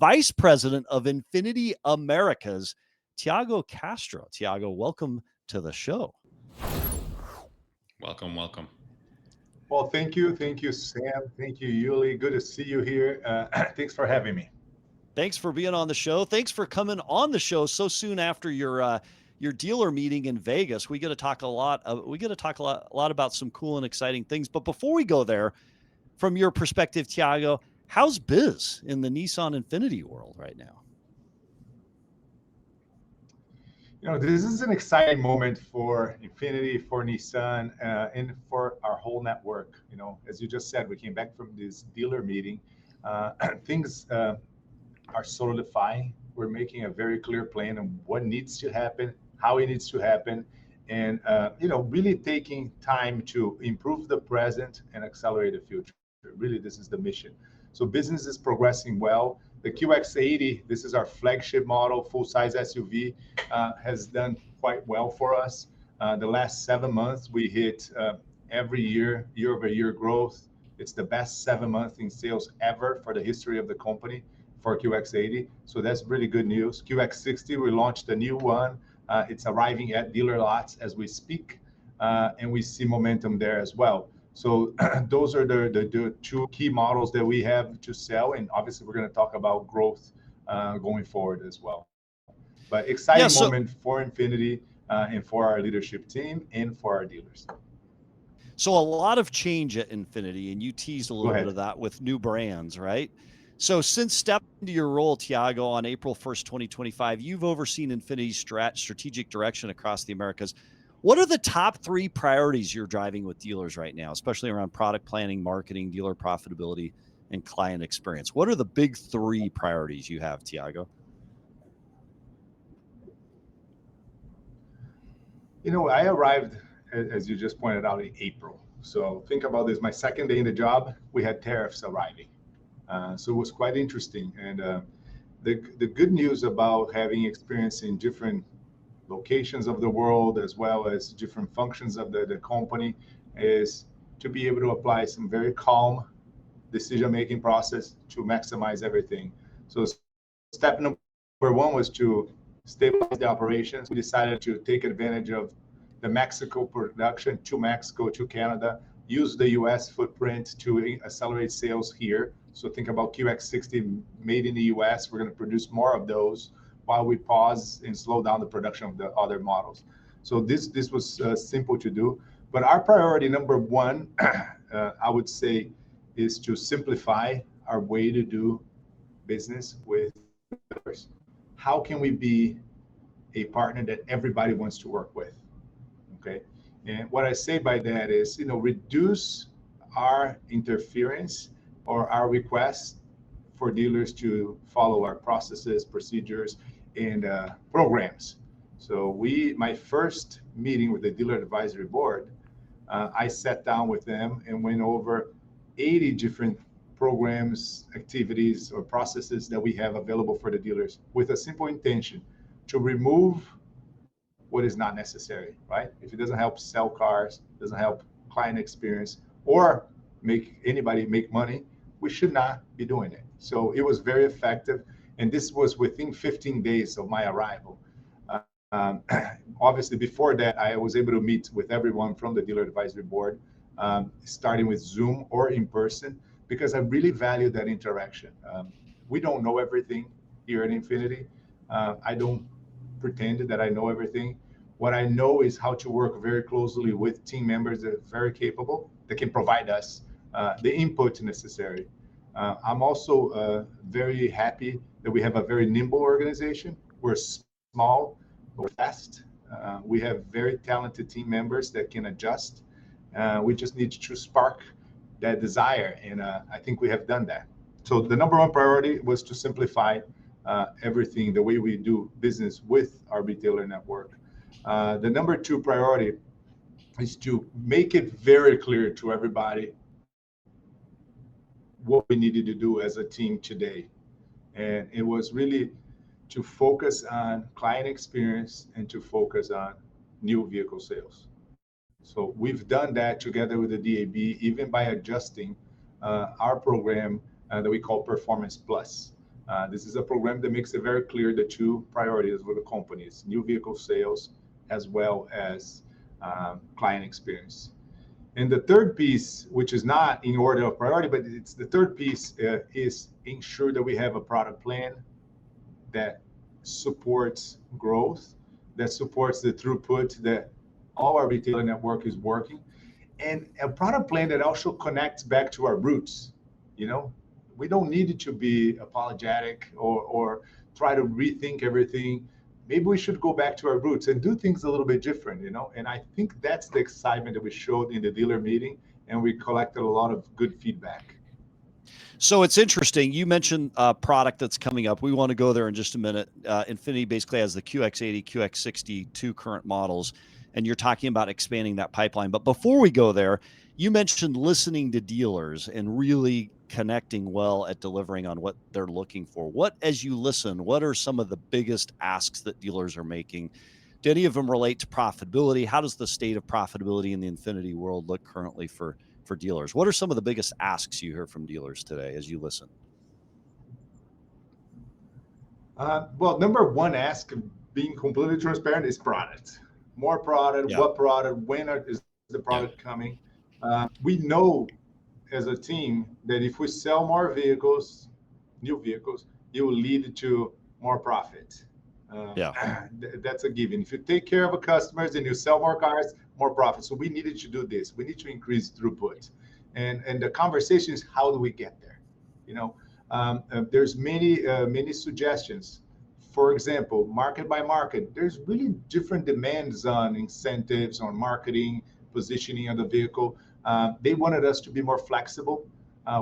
Vice President of Infiniti Americas, Tiago Castro. Tiago, welcome to the show. Welcome, welcome. Well, thank you, Sam. Thank you, Yuli. Good to see you here. Thanks for having me. Thanks for being on the show. Thanks for coming on the show so soon after your dealer meeting in Vegas. We get to talk a lot. A lot about some cool and exciting things. But before we go there, from your perspective, Tiago, how's biz in the Nissan Infiniti world right now? This is an exciting moment for Infiniti, for Nissan, and for our whole network. As you just said, we came back from this dealer meeting. Things are solidifying. We're making a very clear plan on what needs to happen, how it needs to happen, and really taking time to improve the present and accelerate the future. Really, this is the mission. So business is progressing well. The QX80, this is our flagship model, full-size SUV, has done quite well for us. The last 7 months, we hit every year-over-year growth. It's the best 7 months in sales ever for the history of the company for QX80. So that's really good news. QX60, we launched a new one. It's arriving at dealer lots as we speak, and we see momentum there as well. So those are the two key models that we have to sell, and obviously we're going to talk about growth going forward as well. But exciting moment for Infiniti and for our leadership team and for our dealers. So a lot of change at Infiniti, and you teased a little bit of that with new brands, right? So since stepping into your role, Tiago, on April 1st, 2025, you've overseen Infiniti's strategic direction across the Americas. What are the top 3 priorities you're driving with dealers right now, especially around product planning, marketing, dealer profitability, and client experience? What are the big 3 priorities you have, Tiago? I arrived, as you just pointed out, in April. So think about this. My second day in the job, we had tariffs arriving. So it was quite interesting. And the good news about having experience in different locations of the world, as well as different functions of the company, is to be able to apply some very calm decision-making process to maximize everything. So step number 1 was to stabilize the operations. We decided to take advantage of the Mexico production to Mexico, to Canada, use the US footprint to accelerate sales here. So think about QX60 made in the US. We're going to produce more of those while we pause and slow down the production of the other models. So this was simple to do. But our priority number 1, I would say, is to simplify our way to do business with dealers. How can we be a partner that everybody wants to work with? Okay. And what I say by that is, reduce our interference or our requests for dealers to follow our processes, procedures, and programs. So my first meeting with the dealer advisory board, I sat down with them and went over 80 different programs, activities, or processes that we have available for the dealers with a simple intention to remove what is not necessary, right? If it doesn't help sell cars, doesn't help client experience, or make anybody make money, we should not be doing it. So it was very effective. And this was within 15 days of my arrival. Obviously, before that, I was able to meet with everyone from the dealer advisory board, starting with Zoom or in person, because I really value that interaction. We don't know everything here at Infiniti. I don't pretend that I know everything. What I know is how to work very closely with team members that are very capable, that can provide us the input necessary. I'm also very happy that we have a very nimble organization. We're small, but we're fast. We have very talented team members that can adjust. We just need to spark that desire, and I think we have done that. So the number 1 priority was to simplify everything, the way we do business with our retailer network. The number 2 priority is to make it very clear to everybody what we needed to do as a team today. And it was really to focus on client experience and to focus on new vehicle sales. So we've done that together with the DAB, even by adjusting our program that we call Performance Plus. This is a program that makes it very clear the two priorities for the companies: new vehicle sales as well as client experience. And the third piece, which is not in order of priority, but it's the third piece, is ensure that we have a product plan that supports growth, that supports the throughput that all our retailer network is working, and a product plan that also connects back to our roots. You know, we don't need it to be apologetic or try to rethink everything. Maybe we should go back to our roots and do things a little bit different, you know? And I think that's the excitement that we showed in the dealer meeting, and we collected a lot of good feedback. So it's interesting. You mentioned a product that's coming up. We want to go there in just a minute. Infiniti basically has the QX80, QX60, two current models, and you're talking about expanding that pipeline. But before we go there, you mentioned listening to dealers and really connecting well at delivering on what they're looking for. What, as you listen, what are some of the biggest asks that dealers are making? Do any of them relate to profitability? How does the state of profitability in the Infiniti world look currently for dealers? What are some of the biggest asks you hear from dealers today as you listen? Well, number one ask, being completely transparent, is product. More product, what product, when is the product coming? We know as a team that if we sell more vehicles, new vehicles, it will lead to more profit. That's a given. If you take care of the customers and you sell more cars, more profit. So we needed to do this. We need to increase throughput, and the conversation is, how do we get there? You know, there's many suggestions. For example, market by market, there's really different demands on incentives, on marketing, positioning of the vehicle. They wanted us to be more flexible.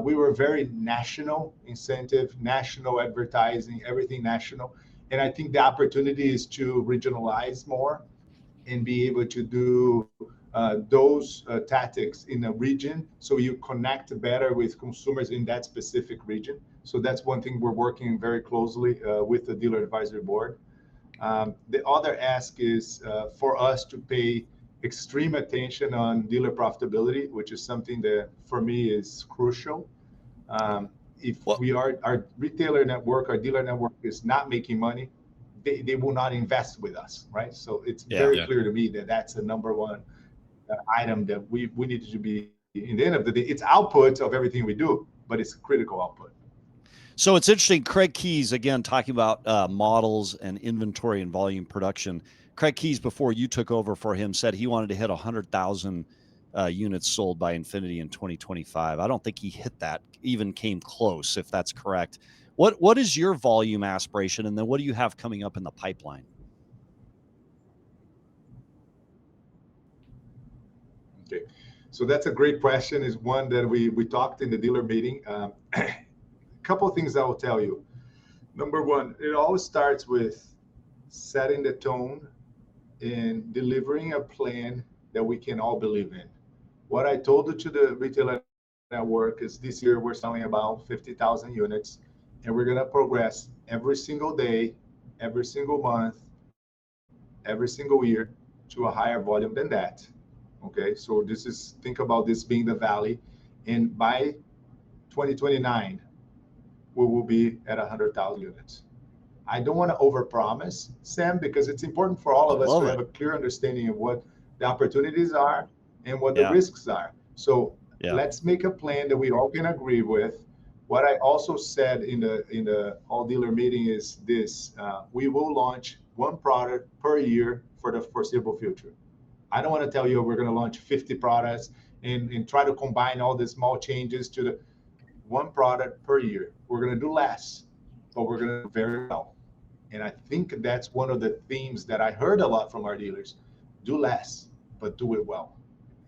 We were very national incentive, national advertising, everything national. And I think the opportunity is to regionalize more and be able to do those tactics in a region, so you connect better with consumers in that specific region. So that's one thing we're working very closely with the dealer advisory board. The other ask is for us to pay extreme attention on dealer profitability, which is something that for me is crucial. If our retailer network, our dealer network is not making money, they will not invest with us, right? So it's very clear to me that that's the number one item that we need to be. In the end of the day, it's output of everything we do, but it's critical output. So it's interesting. Craig Keyes, again, talking about models and inventory and volume production. Craig Keyes, before you took over for him, said he wanted to hit 100,000 units sold by Infiniti in 2025. I don't think he hit that, even came close, if that's correct. What is your volume aspiration, and then what do you have coming up in the pipeline? Okay, so that's a great question. Is one that we talked in the dealer meeting. A couple of things I will tell you. Number one, it always starts with setting the tone and delivering a plan that we can all believe in. What I told to the retailer network is this year we're selling about 50,000 units, and we're going to progress every single day, every single month, every single year to a higher volume than that. Okay, so this is, think about this being the valley, and by 2029, we will be at 100,000 units. I don't want to overpromise, Sam, because it's important for all of us to have a clear understanding of what the opportunities are and what the risks are. So let's make a plan that we all can agree with. What I also said in the all dealer meeting is this: we will launch one product per year for the foreseeable future. I don't want to tell you we're going to launch 50 products and try to combine all the small changes to the one product per year. We're going to do less, but we're going to do very well. And I think that's one of the themes that I heard a lot from our dealers: do less, but do it well.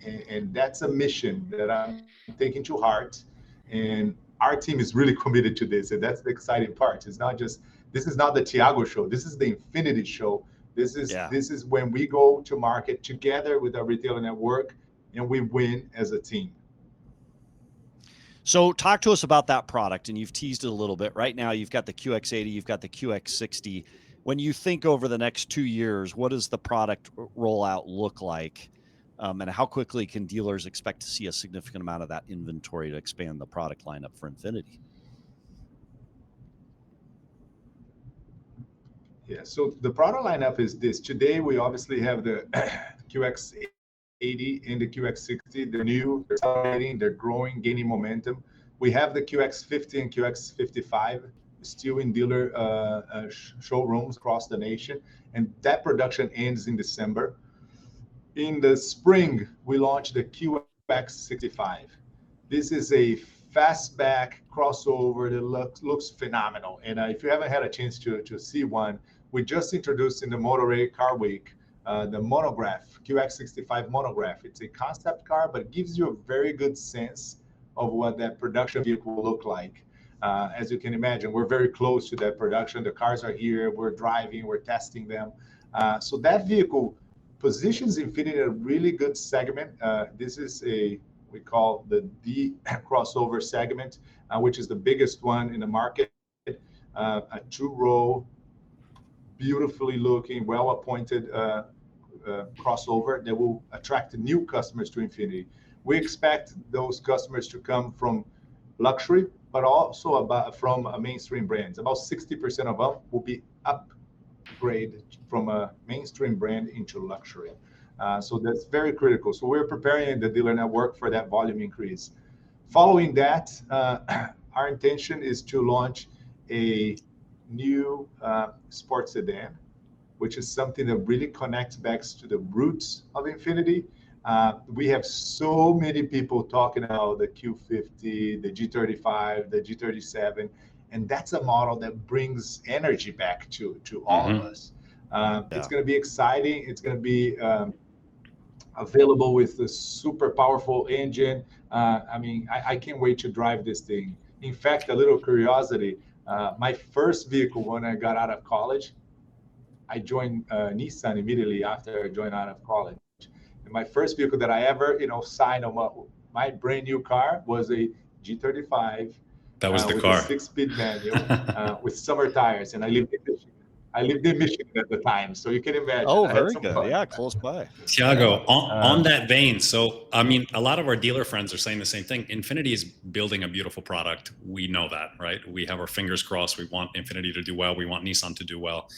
And that's a mission that I'm taking to heart. And our team is really committed to this. And that's the exciting part. It's not just, this is not the Tiago show. This is the Infiniti show. This is when we go to market together with our retailer network and we win as a team. So talk to us about that product, and you've teased it a little bit. Right now, you've got the QX80, you've got the QX60. When you think over the next 2 years, what does the product rollout look like? And how quickly can dealers expect to see a significant amount of that inventory to expand the product lineup for Infiniti? Yeah, so the product lineup is this. Today, we obviously have the QX80 and the QX60. They're new, they're accelerating, they're growing, gaining momentum. We have the QX50 and QX55 still in dealer showrooms across the nation, and that production ends in December. In the spring, we launched the QX65. This is a fastback crossover that looks phenomenal. And if you haven't had a chance to see one, we just introduced in the Monterey Car Week the monograph, QX65 monograph. It's a concept car, but it gives you a very good sense of what that production vehicle will look like. As you can imagine, we're very close to that production. The cars are here, we're driving, we're testing them. So that vehicle positions Infiniti in a really good segment. This is we call the D crossover segment, which is the biggest one in the market. A two-row, beautifully looking, well-appointed crossover that will attract new customers to Infiniti. We expect those customers to come from luxury, but also from mainstream brands. About 60% of them will be upgrade from a mainstream brand into luxury. So that's very critical. So we're preparing the dealer network for that volume increase. Following that, our intention is to launch a new sports sedan, which is something that really connects back to the roots of Infiniti. We have so many people talking about the Q50, the G35, the G37, and that's a model that brings energy back to all of us. It's going to be exciting. It's going to be available with the super powerful engine. I mean, I can't wait to drive this thing. In fact, a little curiosity, my first vehicle when I got out of college, I joined Nissan immediately after I joined out of college. And my first vehicle that I ever, signed on my brand new car was a G35. That was the with car. A 6-speed manual with summer tires, and I lived in Michigan. At the time, so you can imagine. Oh, very good. Fun. Yeah, close by. Tiago, on that vein, so I mean, a lot of our dealer friends are saying the same thing. Infiniti is building a beautiful product. We know that, right? We have our fingers crossed. We want Infiniti to do well. We want Nissan to do well.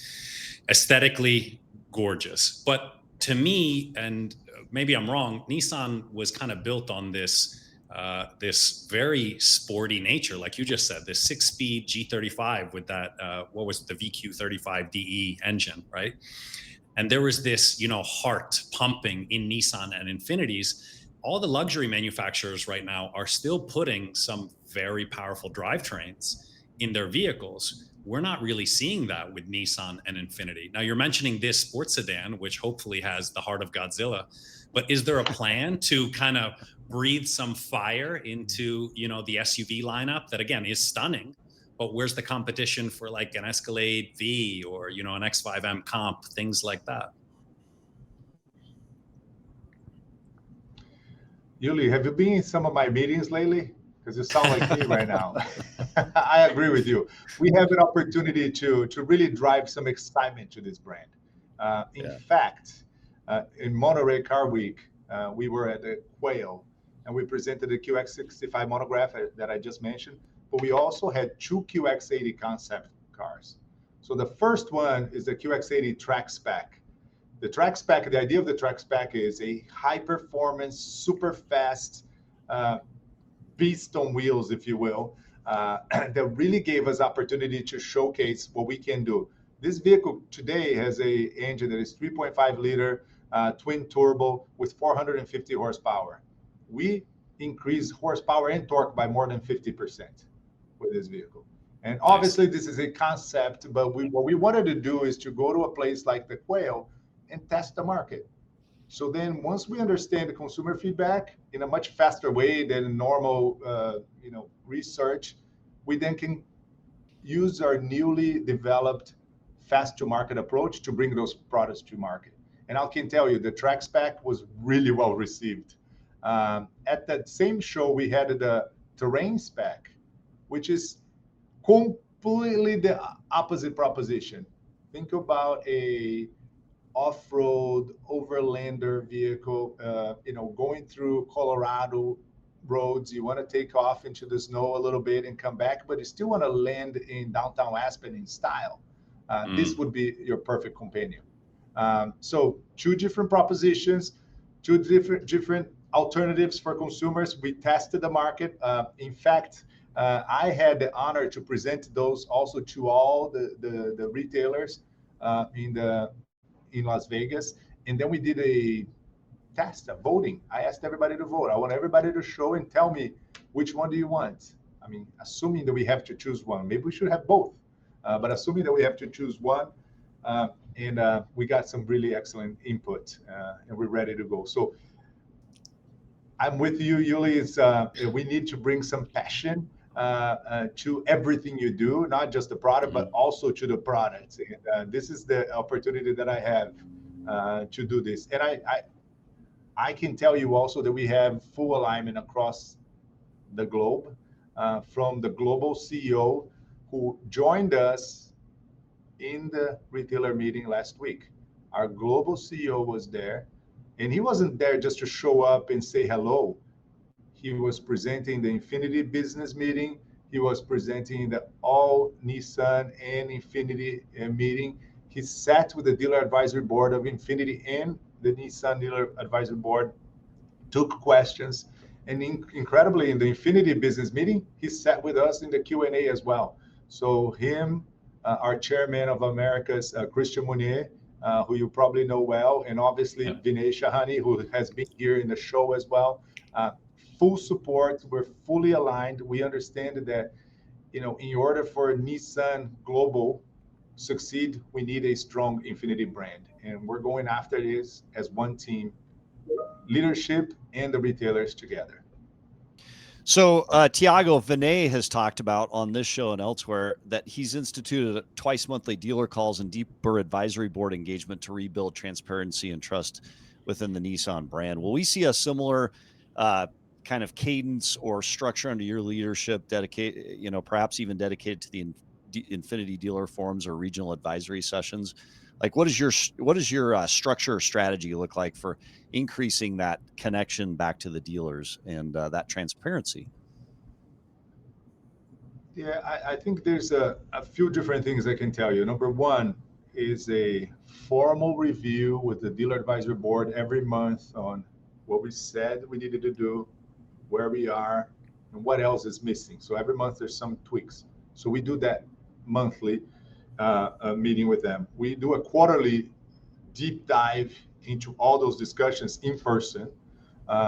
Aesthetically gorgeous, but to me, and maybe I'm wrong, Nissan was kind of built on this very sporty nature, like you just said, this 6-speed G35 with that, what was it, the VQ35DE engine, right? And there was this, heart pumping in Nissan and Infiniti's. All the luxury manufacturers right now are still putting some very powerful drivetrains in their vehicles. We're not really seeing that with Nissan and Infiniti. Now you're mentioning this sports sedan, which hopefully has the heart of Godzilla, but is there a plan to kind of breathe some fire into, the SUV lineup that again is stunning, but where's the competition for like an Escalade V or, an X5M comp, things like that? Yuli, have you been in some of my meetings lately? Because you sound like me right now. I agree with you. We have an opportunity to really drive some excitement to this brand. In fact, in Monterey Car Week, we were at the Quail, and we presented the QX65 monograph that I just mentioned, but we also had 2 QX80 concept cars. So the first one is the QX80 track spec. The track spec, the idea of the track spec is a high performance, super fast beast on wheels, if you will, that really gave us opportunity to showcase what we can do. This vehicle today has a engine that is 3.5 liter twin turbo with 450 horsepower. We increase horsepower and torque by more than 50% with this vehicle. And obviously this is a concept, but what we wanted to do is to go to a place like the Quail and test the market. So then once we understand the consumer feedback in a much faster way than normal research, we then can use our newly developed fast to market approach to bring those products to market. And I can tell you the track spec was really well received. At that same show, we had the terrain spec, which is completely the opposite proposition. Think about a off-road overlander vehicle, going through Colorado roads. You want to take off into the snow a little bit and come back, but you still want to land in downtown Aspen in style. this would be your perfect companion. So 2 different propositions, 2 different alternatives for consumers. We tested the market. In fact, I had the honor to present those also to all the retailers in Las Vegas. And then we did a test, a voting. I asked everybody to vote. I want everybody to show and tell me which one do you want. I mean, assuming that we have to choose one, maybe we should have both. But assuming that we have to choose one, we got some really excellent input, and we're ready to go. So I'm with you, Yuli. We need to bring some passion to everything you do, not just the product, but also to the products. And this is the opportunity that I have to do this. And I can tell you also that we have full alignment across the globe, from the global CEO who joined us in the retailer meeting last week. Our global CEO was there, and he wasn't there just to show up and say hello. He was presenting the Infiniti business meeting. He was presenting the all Nissan and Infiniti meeting. He sat with the dealer advisory board of Infiniti and the Nissan dealer advisory board, took questions, and incredibly, in the Infiniti business meeting, he sat with us in the Q&A as well. So him, our chairman of Americas, Christian Mounier, who you probably know well, and obviously Vinay Shahani, who has been here in the show as well. Full support. We're fully aligned. We understand that, in order for Nissan Global succeed, we need a strong Infiniti brand, and we're going after this as one team, leadership and the retailers together. So, Tiago, Vinay has talked about on this show and elsewhere that he's instituted twice monthly dealer calls and deeper advisory board engagement to rebuild transparency and trust within the Nissan brand. Will we see a similar kind of cadence or structure under your leadership, perhaps even dedicated to the Infiniti dealer forums or regional advisory sessions? Like, what is your structure or strategy look like for increasing that connection back to the dealers and that transparency? Yeah, I think there's a few different things I can tell you. Number one is a formal review with the dealer advisory board every month on what we said we needed to do, where we are, and what else is missing. So every month there's some tweaks. So we do that monthly meeting with them. We do a quarterly deep dive into all those discussions in person.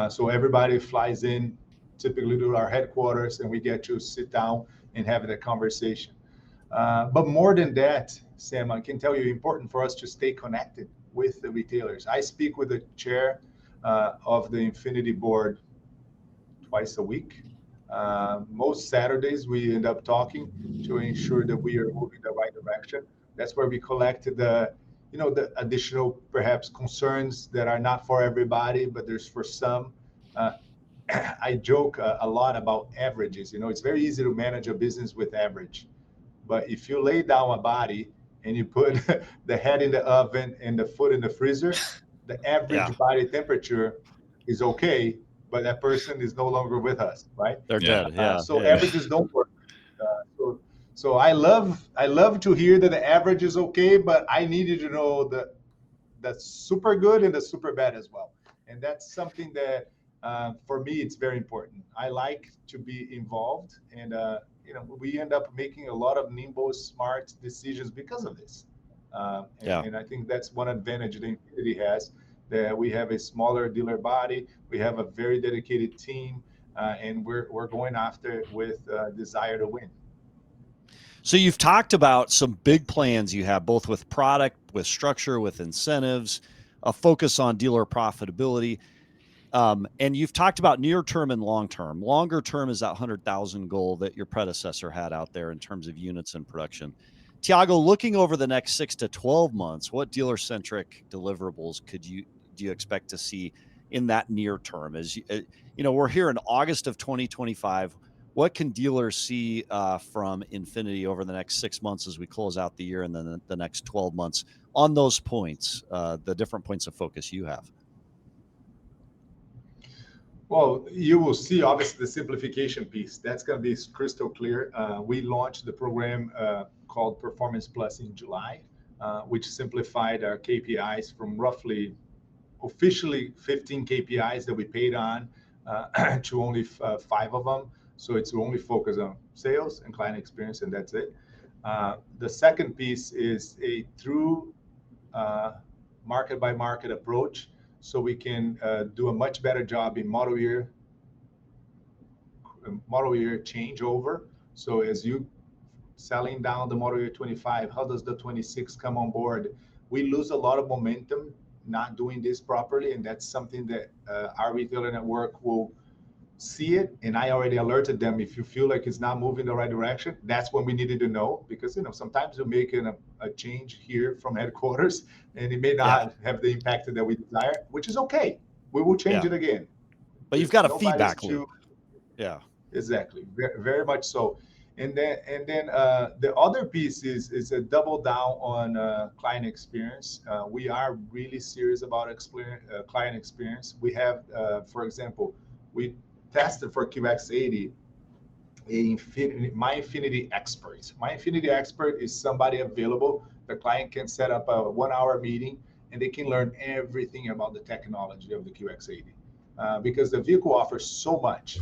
So everybody flies in, typically to our headquarters, and we get to sit down and have that conversation. But more than that, Sam, I can tell you, important for us to stay connected with the retailers. I speak with the chair of the Infiniti board twice a week. Most Saturdays we end up talking to ensure that we are moving the right direction. That's where we collect the additional perhaps concerns that are not for everybody, but there's for some. I joke a lot about averages. It's very easy to manage a business with average, but if you lay down a body and you put the head in the oven and the foot in the freezer, the average body temperature is okay, but that person is no longer with us, right? They're dead. Averages don't work. So I love to hear that the average is okay, but I needed to know that's super good and the super bad as well. And that's something that for me it's very important. I like to be involved, and we end up making a lot of nimble, smart decisions because of this. And I think that's one advantage that Infiniti has. That we have a smaller dealer body, we have a very dedicated team, and we're going after it with desire to win. So you've talked about some big plans you have, both with product, with structure, with incentives, a focus on dealer profitability, and you've talked about near term and long term. Longer term is that 100,000 goal that your predecessor had out there in terms of units and production. Tiago, looking over the next 6 to 12 months, what dealer-centric deliverables do you expect to see in that near term? As we're here in August of 2025. What can dealers see from Infiniti over the next 6 months as we close out the year, and then the next 12 months on those points, the different points of focus you have? Well, you will see, obviously, the simplification piece. That's going to be crystal clear. We launched the program called Performance Plus in July, which simplified our KPIs from roughly officially 15 KPIs that we paid on to only 5 of them. So it's only focused on sales and client experience, and that's it. The second piece is a true market by market approach, so we can do a much better job in model year changeover. So as you selling down the model year 25, how does the 26 come on board? We lose a lot of momentum not doing this properly, and that's something that our retailer network will see it. And I already alerted them, if you feel like it's not moving the right direction, that's when we needed to know, because sometimes you're making a change here from headquarters and it may not have the impact that we desire, which is okay. We will change it again. But you've got a feedback loop. Yeah, exactly. Very, very much so. And then the other piece is a double down on client experience. We are really serious about client experience. We have, for example, we tested for QX80 My Infiniti Expert. My Infiniti Expert is somebody available. The client can set up a 1-hour meeting and they can learn everything about the technology of the QX80. Because the vehicle offers so much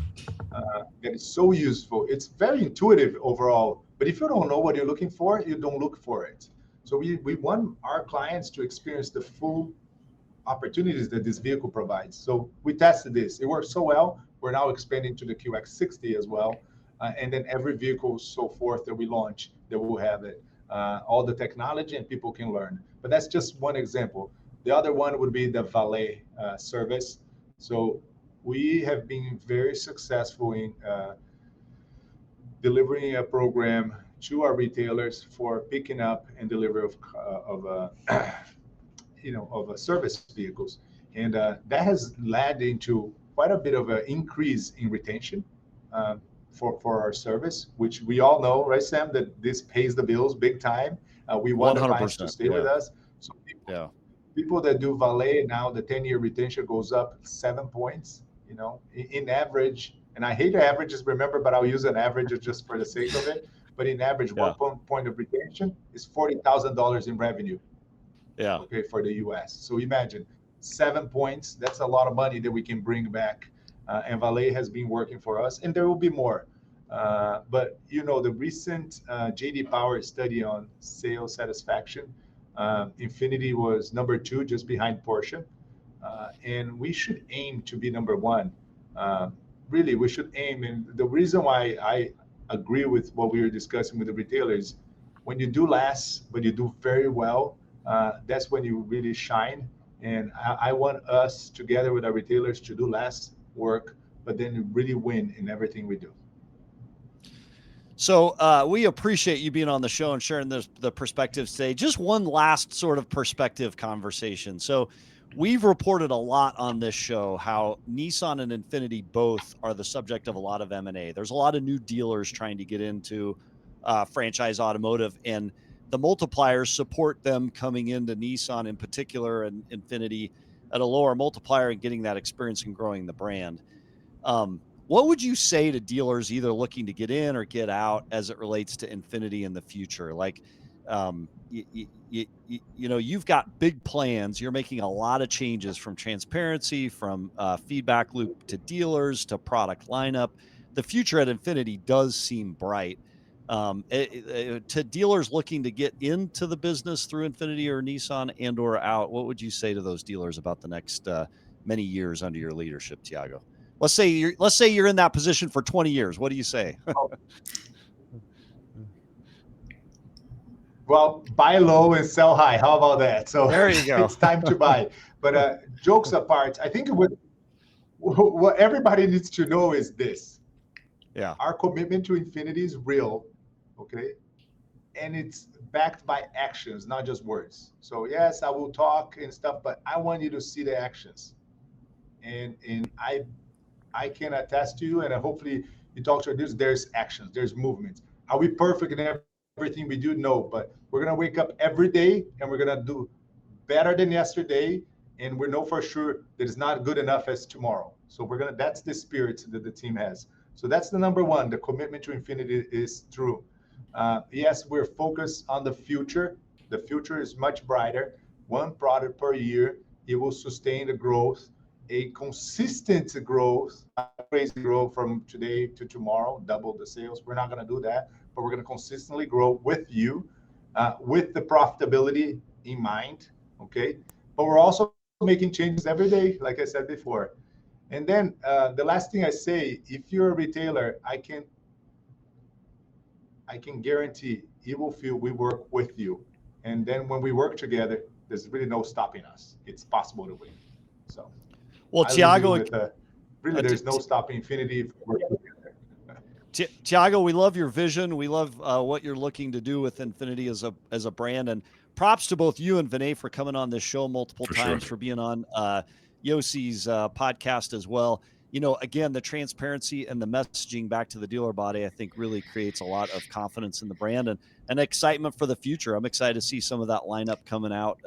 that is so useful. It's very intuitive overall, but if you don't know what you're looking for, you don't look for it. So we want our clients to experience the full opportunities that this vehicle provides. So we tested this. It worked so well. We're now expanding to the QX60 as well. And then every vehicle so forth that we launch, that will have it. All the technology and people can learn. But that's just one example. The other one would be the valet service. So we have been very successful in delivering a program to our retailers for picking up and delivery of service vehicles, and that has led into quite a bit of an increase in retention for our service, which we all know, right, Sam, that this pays the bills big time. We want the clients to stay with us. So people that do valet now, the 10-year retention goes up 7 points. In average, and I hate averages, remember, but I'll use an average just for the sake of it. But in average, 1 point of retention is $40,000 in revenue. Okay, for the US. So imagine 7 points. That's a lot of money that we can bring back. And valet has been working for us, and there will be more. But the recent JD Power study on sales satisfaction, Infiniti was number 2, just behind Porsche. And we should aim to be number 1. Really, we should aim. And the reason why I agree with what we were discussing with the retailers, when you do less, but you do very well, that's when you really shine. And I want us, together with our retailers, to do less work, but then really win in everything we do. So we appreciate you being on the show and sharing the perspectives today. Just one last sort of perspective conversation. So we've reported a lot on this show how Nissan and Infiniti both are the subject of a lot of M&A. There's a lot of new dealers trying to get into franchise automotive, and the multipliers support them coming into Nissan in particular and Infiniti at a lower multiplier and getting that experience and growing the brand. What would you say to dealers either looking to get in or get out as it relates to Infiniti in the future? Like, you've got big plans. You're making a lot of changes, from transparency, from feedback loop to dealers to product lineup. The future at Infiniti does seem bright. To dealers looking to get into the business through Infiniti or Nissan and or out, what would you say to those dealers about the next many years under your leadership, Tiago? Let's say you're in that position for 20 years. What do you say? Well, buy low and sell high. How about that? So there you go. It's time to buy. But jokes apart, I think what everybody needs to know is this. Yeah. Our commitment to Infiniti is real, okay? And it's backed by actions, not just words. So yes, I will talk and stuff, but I want you to see the actions. And I can attest to you, and hopefully you talk to others, there's actions, there's movements. Are we perfect in everything we do? No, but we're going to wake up every day and we're going to do better than yesterday. And we know for sure that it's not good enough as tomorrow. So that's the spirit that the team has. So that's the number one. The commitment to Infiniti is true. Yes, we're focused on the future. The future is much brighter. One product per year, it will sustain the growth, a consistent growth, not crazy growth from today to tomorrow, double the sales. We're not going to do that, but we're going to consistently grow with you, with the profitability in mind. Okay. But we're also making changes every day, like I said before. And then the last thing I say, if you're a retailer, I can guarantee you will feel we work with you. And then when we work together, there's really no stopping us. It's possible to win. So, well, Tiago, really, there's no stopping Infiniti if we work together. Tiago, we love your vision. We love what you're looking to do with Infiniti as a brand. And props to both you and Vinay for coming on this show multiple times, for being on Yossi's podcast as well. You know, again, the transparency and the messaging back to the dealer body, I think, really creates a lot of confidence in the brand and excitement for the future. I'm excited to see some of that lineup coming out.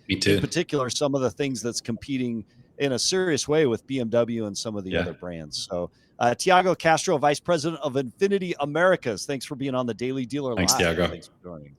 Me too. In particular, some of the things that's competing in a serious way with BMW and some of the other brands. So, Tiago Castro, Vice President of Infiniti Americas, thanks for being on the Daily Dealer Live. Thanks, Tiago. Thanks for joining.